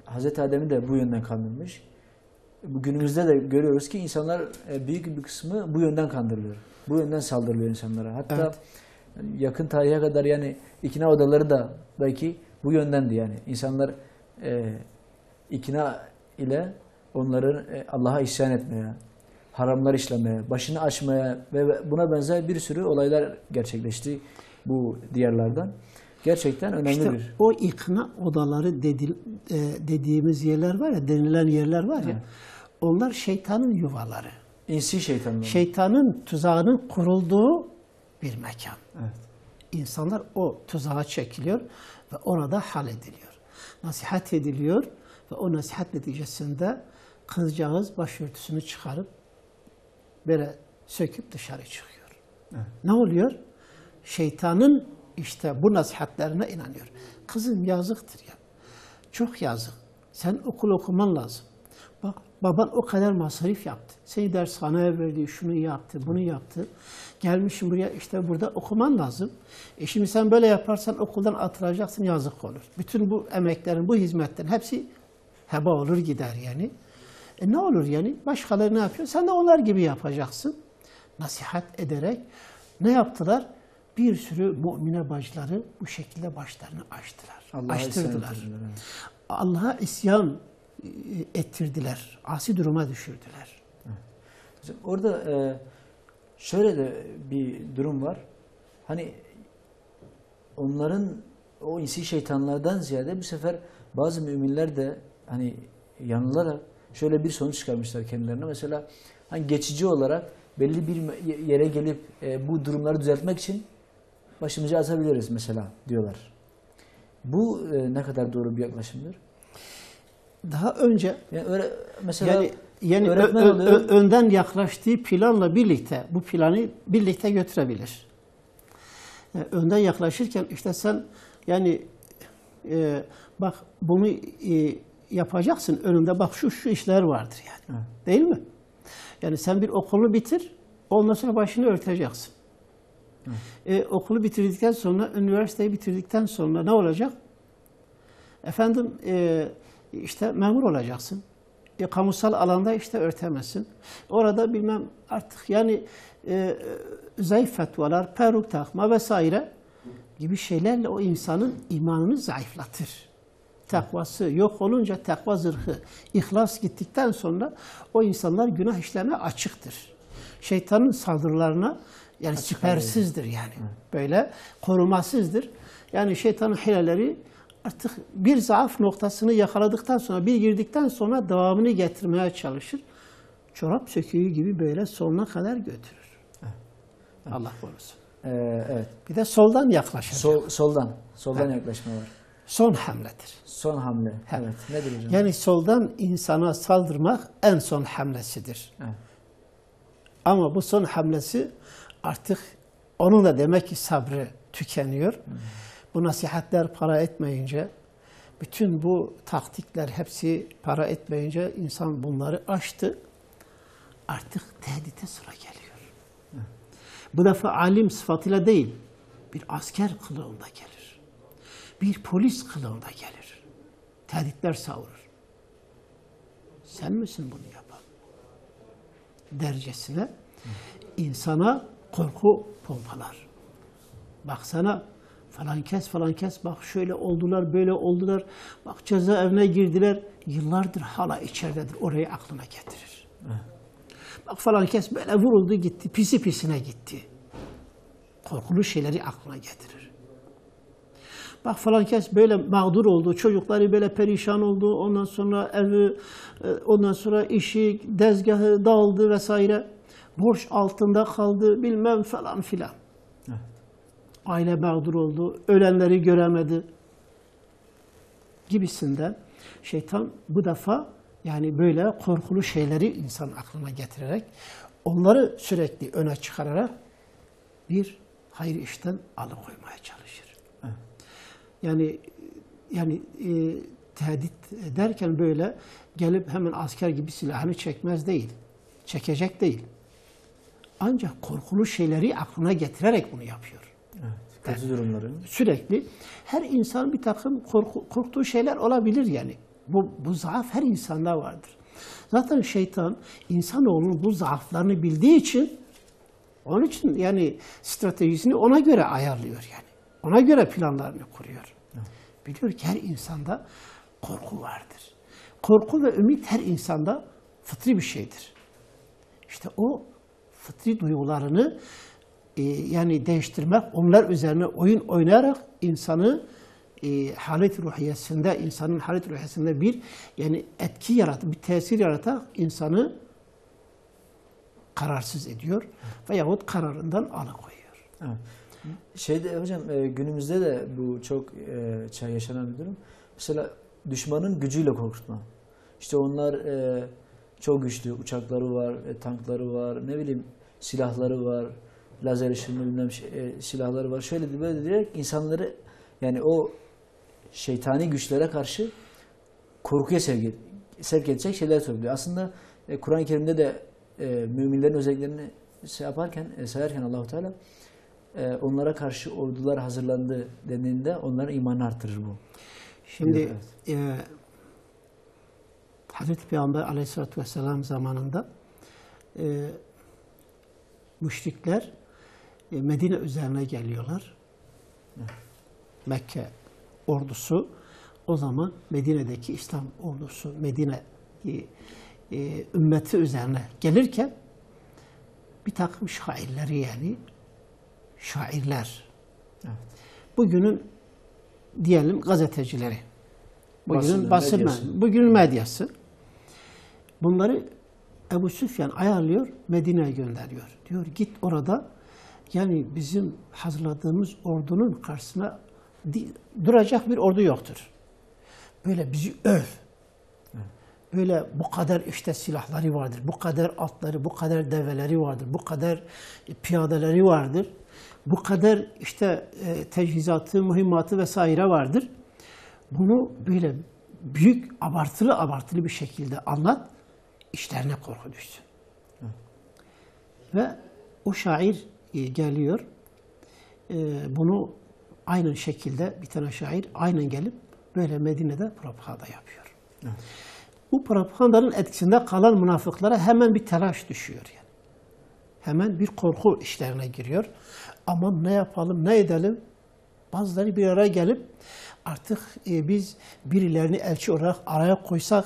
Hazreti Adem'i de bu yönden kandırmış. Günümüzde de görüyoruz ki insanlar büyük bir kısmı bu yönden kandırılıyor. Bu yönden saldırılıyor insanlara. Hatta evet, yakın tarihe kadar yani ikna odaları da belki bu yöndendi yani. İnsanlar ikna ile onların Allah'a isyan etmeye, haramlar işlemeye, başını açmaya ve buna benzer bir sürü olaylar gerçekleşti bu diyarlardan. Gerçekten önemli işte bir. O ikna odaları dediğimiz yerler var ya, denilen yerler var ya, evet, onlar şeytanın yuvaları. İnsi şeytanlar. Şeytanın tuzağının kurulduğu bir mekan. Evet. İnsanlar o tuzağa çekiliyor ve orada hallediliyor. Nasihat ediliyor ve o nasihat neticesinde kızcağız başörtüsünü çıkarıp böyle söküp dışarı çıkıyor. Evet. Ne oluyor? Şeytanın işte bu nasihatlerine inanıyor. Kızım yazıktır ya. Çok yazık. Sen okul okuman lazım. Bak baban o kadar masraf yaptı. Seni dershaneye verdi, şunu yaptı, bunu yaptı. Gelmişsin buraya, işte burada okuman lazım. Şimdi sen böyle yaparsan okuldan atılacaksın, yazık olur. Bütün bu emeklerin, bu hizmetlerin hepsi heba olur gider yani. Ne olur yani? Başkaları ne yapıyor? Sen de onlar gibi yapacaksın. Nasihat ederek ne yaptılar? Bir sürü mümine bacıları bu şekilde başlarını açtılar. Açtırdılar. Allah'a isyan ettirdiler. Asi duruma düşürdüler. Evet. Orada şöyle de bir durum var. Hani onların o insi şeytanlardan ziyade bu sefer bazı müminler de hani yanılarak şöyle bir sonuç çıkarmışlar kendilerine. Mesela hani geçici olarak belli bir yere gelip bu durumları düzeltmek için başımızı asabiliriz mesela diyorlar. Bu ne kadar doğru bir yaklaşımdır? Daha önce yani öyle mesela yani önden yaklaştığı planla birlikte bu planı birlikte götürebilir. Yani önden yaklaşırken işte sen yani bak bunu yapacaksın önünde bak şu işler vardır yani. Evet. Değil mi? Yani sen bir okulu bitir, ondan sonra başını örteceksin. Okulu bitirdikten sonra, üniversiteyi bitirdikten sonra ne olacak? Efendim işte memur olacaksın. Kamusal alanda işte örtemezsin. Orada bilmem artık yani zayıf fetvalar, peruk takma vesaire gibi şeylerle o insanın imanını zayıflatır. Takvası yok olunca takva zırhı, ihlas gittikten sonra o insanlar günah işlerine açıktır. Şeytanın saldırılarına yani sipersizdir yani. Böyle korumasızdır. Yani şeytanın hileleri artık bir zaaf noktasını yakaladıktan sonra, bir girdikten sonra devamını getirmeye çalışır. Çorap söküğü gibi böyle sonuna kadar götürür. Evet. Allah korusun. Evet. Bir de soldan yaklaşır. Soldan evet. Yaklaşma var. Son hamledir. Son hamle. Evet. Nedir hocam? Yani soldan insana saldırmak en son hamlesidir. Evet. Ama bu son hamlesi artık onun da demek ki sabrı tükeniyor. Bu nasihatler para etmeyince, bütün bu taktikler hepsi para etmeyince insan bunları aştı. Artık tehdite sıra geliyor. Bu defa alim sıfatıyla değil, bir asker kılığında gelir. Bir polis kılığında gelir. Tehditler savurur. Sen misin bunu yapan? Dercesine insana korku pompalar. Baksana falan kes bak şöyle oldular böyle oldular. Bak cezaevine girdiler. Yıllardır hala içeridedir. Orayı aklına getirir. Bak falan kes böyle vuruldu gitti. Pisi pisine gitti. Korkulu şeyleri aklına getirir. Bak falan kes böyle mağdur oldu. Çocukları böyle perişan oldu. Ondan sonra evi, ondan sonra işi, dezgahı dağıldı vesaire. Borç altında kaldı bilmem falan filan. Evet. Aile mağdur oldu. Ölenleri göremedi. Gibisinden şeytan bu defa yani böyle korkulu şeyleri insan aklına getirerek onları sürekli öne çıkararak bir hayır işten alıkoymaya çalışır. Evet. Yani tehdit ederken böyle gelip hemen asker gibi silahını çekmez değil. Çekecek değil. Ancak korkulu şeyleri aklına getirerek bunu yapıyor. Evet, kötü durumları. Sürekli her insan bir takım korktuğu şeyler olabilir yani. Bu zaaf her insanda vardır. Zaten şeytan insanoğlunun bu zaaflarını bildiği için onun için yani stratejisini ona göre ayarlıyor yani. Ona göre planlarını kuruyor. Evet. Biliyor ki her insanda korku vardır. Korku ve ümit her insanda fıtri bir şeydir. İşte o fıtri duygularını yani değiştirmek, onlar üzerine oyun oynayarak insanı halet-i ruhiyesinde, insanın halet-i ruhiyesinde bir yani etki yaratıp, bir tesir yaratarak insanı kararsız ediyor veyahut kararından alıkoyuyor. Evet. Hocam günümüzde de bu çok yaşanan bir durum. Mesela düşmanın gücüyle korkutma. İşte onlar çok güçlü, uçakları var, tankları var, ne bileyim silahları var, lazer ışınlı bilmem silahları var. Şöyle böyle diyerek insanları yani o şeytani güçlere karşı korkuya sevk edecek şeyler söylüyor. Aslında Kur'an-ı Kerim'de de müminlerin özelliklerini sayarken Allahu Teala onlara karşı ordular hazırlandı dendiğinde onların imanını artırır bu. Şimdi Hazreti Peygamber Aleyhisselatü Vesselam zamanında müşrikler Medine üzerine geliyorlar. Mekke ordusu o zaman Medine'deki İslam ordusu Medine ümmeti üzerine gelirken bir takım şairleri yani şairler. Evet. Bugünün diyelim gazetecileri. Bugünün bugünün medyası. Bunları Ebu Süfyan ayarlıyor, Medine'ye gönderiyor. Diyor git orada yani bizim hazırladığımız ordunun karşısına duracak bir ordu yoktur. Böyle bizi öv. Böyle bu kadar işte silahları vardır, bu kadar atları, bu kadar develeri vardır, bu kadar piyadeleri vardır, bu kadar işte teçhizatı, mühimmatı vesaire vardır. Bunu böyle büyük, abartılı bir şekilde anlat, işlerine korku düşsün. Ve o şair geliyor, bunu aynı şekilde bir tane şair aynen gelip böyle Medine'de propaganda yapıyor. Evet. Bu propagandanın etkisinde kalan münafıklara hemen bir telaş düşüyor yani. Hemen bir korku işlerine giriyor. Aman ne yapalım, ne edelim? Bazıları bir araya gelip artık biz birilerini elçi olarak araya koysak,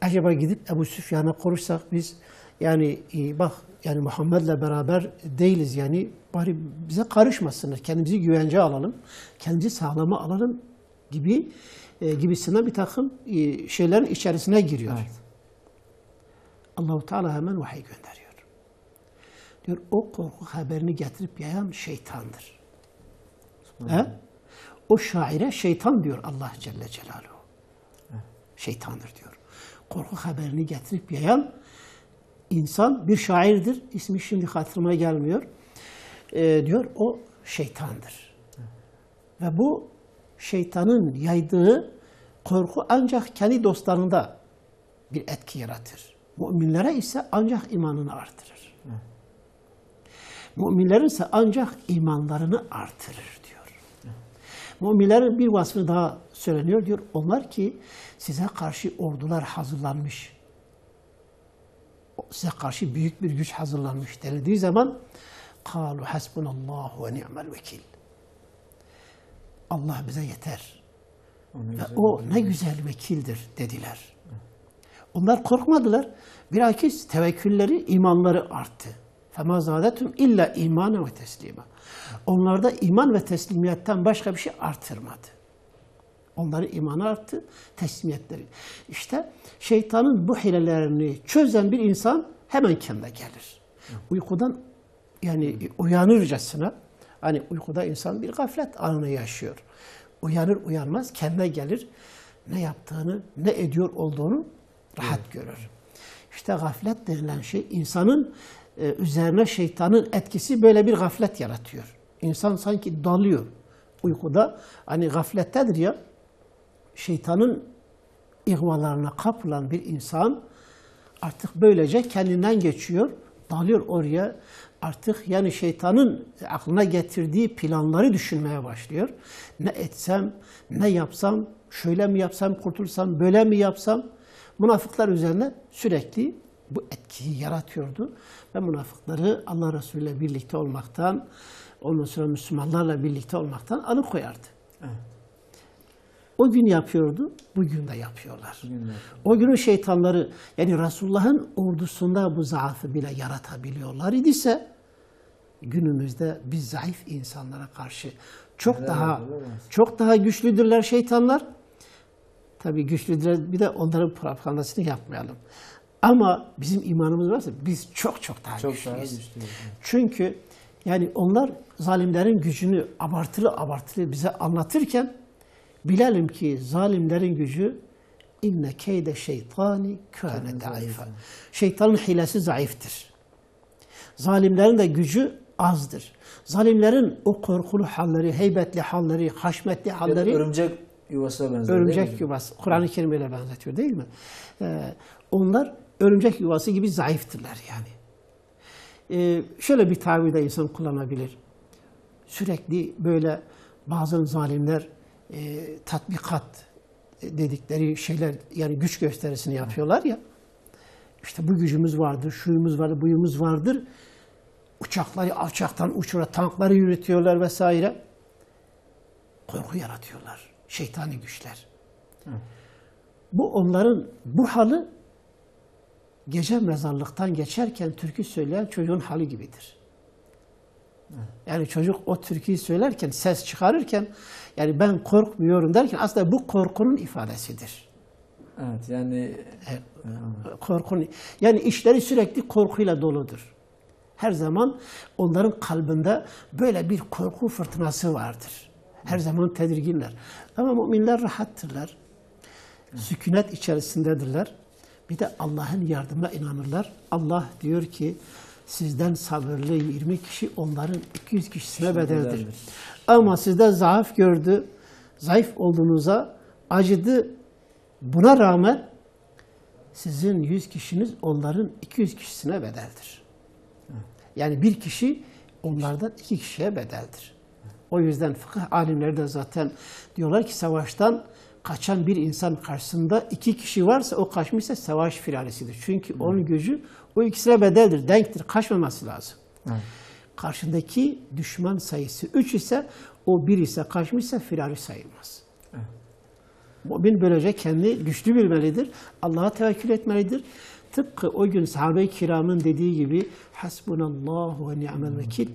acaba gidip Ebu Süfyan'a konuşsak biz yani bak yani Muhammed'le beraber değiliz yani bari bize karışmasınlar, kendimizi güvence alalım, kendimizi sağlama alalım gibisinden bir takım şeylerin içerisine giriyor. Evet. Allah-u Teala hemen vahiy gönderiyor. Diyor o korku haberini getirip yayan şeytandır. O şaire şeytan diyor Allah Celle Celaluhu. Şeytandır diyor. Korku haberini getirip yayan insan bir şairdir. İsmi şimdi hatırıma gelmiyor. Diyor o şeytandır. Ve bu şeytanın yaydığı korku ancak kendi dostlarında bir etki yaratır. Müminlere ise ancak imanını artırır. Müminlerin ise ancak imanlarını artırır diyor. Müminlerin bir vasfı daha söyleniyor diyor. Onlar ki size karşı ordular hazırlanmış. Size karşı büyük bir güç hazırlanmış denildiği zaman قَالُوا حَسْبُنَ اللّٰهُ وَنِعْمَ الْوَكِيلِ Allah bize yeter. Ve o ne güzel vekildir dediler. Onlar korkmadılar. Bilakis tevekkülleri, imanları arttı. فَمَا زَادَتُمْ illa imana ve teslima. Onlarda iman ve teslimiyetten başka bir şey artırmadı. Onların imanı arttı, teslimiyetleri. İşte şeytanın bu hilelerini çözen bir insan hemen kendine gelir. Uykudan yani uyanırcasına, hani uykuda insan bir gaflet anını yaşıyor. Uyanır uyanmaz kendine gelir. Ne yaptığını, ne ediyor olduğunu rahat görür. İşte gaflet denilen şey insanın üzerine şeytanın etkisi böyle bir gaflet yaratıyor. İnsan sanki dalıyor uykuda. Hani gaflettedir ya, şeytanın ihvalarına kapılan bir insan artık böylece kendinden geçiyor, dalıyor oraya. Artık yani şeytanın aklına getirdiği planları düşünmeye başlıyor. Ne etsem, ne yapsam, şöyle mi yapsam, kurtulsam, böyle mi yapsam? Münafıklar üzerine sürekli bu etkiyi yaratıyordu. Ve münafıkları Allah Resulü ile birlikte olmaktan, ondan sonra Müslümanlarla birlikte olmaktan alıkoyardı. Evet. O gün yapıyordu, bugün de yapıyorlar. O günün şeytanları, yani Resulullah'ın ordusunda bu zaafı bile yaratabiliyorlar idiyse, günümüzde biz zayıf insanlara karşı çok daha güçlüdürler şeytanlar. Tabii güçlüdürler, bir de onların propagandasını yapmayalım. Ama bizim imanımız varsa biz çok daha güçlüyüz. Çünkü yani onlar zalimlerin gücünü abartılı bize anlatırken bilelim ki zalimlerin gücü inne keyde şeytani kâne zayıfa. Şeytanın hilesi zayıftır. Zalimlerin de gücü azdır. Zalimlerin o korkulu halleri, heybetli halleri, haşmetli halleri örümcek yuvasına benziyor. Örümcek yuvası. Kur'an-ı Kerim öyle benzetiyor değil mi? Onlar örümcek yuvası gibi zayıftırlar yani. Şöyle bir tabir de insan kullanabilir. Sürekli böyle bazı zalimler tatbikat dedikleri şeyler yani güç gösterisini yapıyorlar ya. İşte bu gücümüz vardır, şuyumuz vardır, buyumuz vardır. Uçakları alçaktan uçura, tankları yürütüyorlar vesaire. Korku yaratıyorlar. Şeytani güçler. Bu onların bu halı gece mezarlıktan geçerken türkü söyleyen çocuğun hali gibidir. Yani çocuk o türküyü söylerken, ses çıkarırken yani ben korkmuyorum derken aslında bu korkunun ifadesidir. Evet yani korkunun yani işleri sürekli korkuyla doludur. Her zaman onların kalbinde böyle bir korku fırtınası vardır. Her zaman tedirginler. Ama müminler rahattırlar. Sükunet içerisindedirler. Bir de Allah'ın yardımına inanırlar. Allah diyor ki sizden sabırlı 20 kişi onların 200 kişisine bedeldir. Ama sizde zaaf gördü, zayıf olduğunuza acıdı. Buna rağmen sizin 100 kişiniz onların 200 kişisine bedeldir. Yani bir kişi onlardan 2 kişiye bedeldir. O yüzden fıkıh alimleri de zaten diyorlar ki savaştan kaçan bir insan karşısında 2 kişi varsa o kaçmışsa savaş firarisidir. Çünkü onun gücü o ikisine bedeldir, denktir, kaçmaması lazım. Evet. Karşındaki düşman sayısı 3 ise o 1 ise kaçmışsa firari sayılmaz. Evet. Mümin böylece kendi güçlü bilmelidir. Allah'a tevekkül etmelidir. Tıpkı o gün sahabe-i kiramın dediği gibi hasbunallahu ve ni'mel vekil.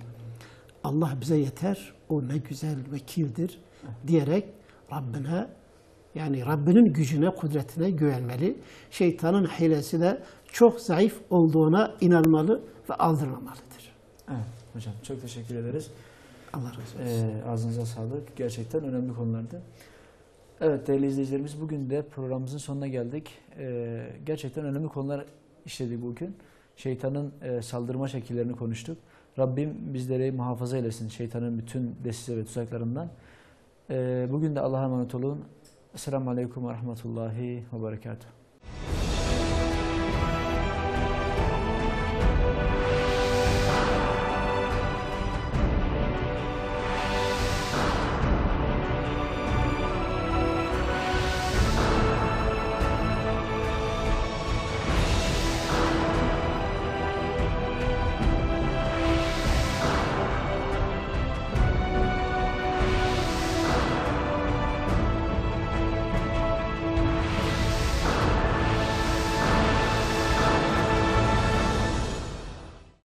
Allah bize yeter, o ne güzel vekildir diyerek Rabbine, yani Rabbinin gücüne, kudretine güvenmeli. Şeytanın hilesi de çok zayıf olduğuna inanmalı ve aldırmamalıdır. Evet hocam, çok teşekkür ederiz. Allah razı olsun. Ağzınıza sağlık. Gerçekten önemli konulardı. Evet değerli izleyicilerimiz, bugün de programımızın sonuna geldik. Gerçekten önemli konular işledik bugün. Şeytanın saldırma şekillerini konuştuk. Rabbim bizleri muhafaza eylesin şeytanın bütün desize ve tuzaklarından. Bugün de Allah'a emanet olun. Esselamu Aleyküm ve Rahmetullahi ve Berekatuhu.